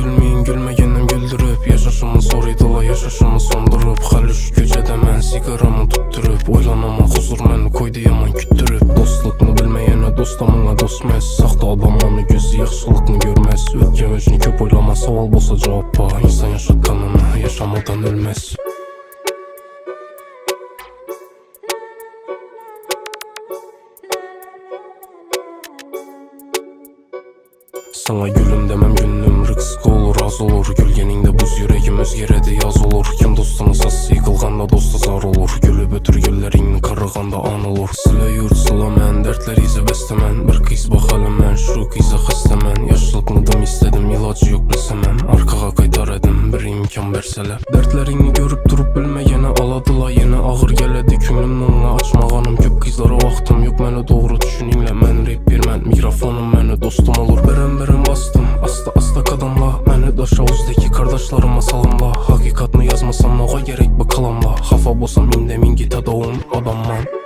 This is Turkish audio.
gülmeyin, gülmegenim güldürüp yaşashımı so'raydilar, yaşashımı sondurup. Hali şu kechada men sigaramı tutturup o'ylanaman, huzur meni qo'ydi yomon kuttirib. Do'stlikni bilmagani do'stamanga do'stmas, saxta odamlarni ko'zi yaxshilikni ko'rmas. O'tgan o'chni ko'p o'ylama, savol bo'lsa javob bor. Inson yashatganini yashamadan o'lmas. Sana gülüm demem, günüm rıksık olur, az olur. Gülgeningde buz yüreğim özgeredi, yaz olur. Kim dostunu sası yıkılganda dostu zar olur. Gülüp ötür gülleringni qarıganda an olur. Sile yurt sıla men, dertler izi bestemen. Bir kız bakalım men, şu kızı xestemen. Yaşlılıknıdım istedim, ilacı yok bilsemem. Arkaga kaytar edim, bir imkan verseler. Dertlerini görüp durup bilmegeni aladılar yine. Ağır geledi künglimni açmağanım. Köp kızlara vaxtım yok, meni doğru düşüninle. Men rap birmen, mikrofonum meni dostum olur. Berem bastım, asta kadamla. Meni daşa uzdaki kardeşlarıma salamla. Hakikatni yazmasam noğa gerek bu kalamla. Hafa bolsam indemin git adamman.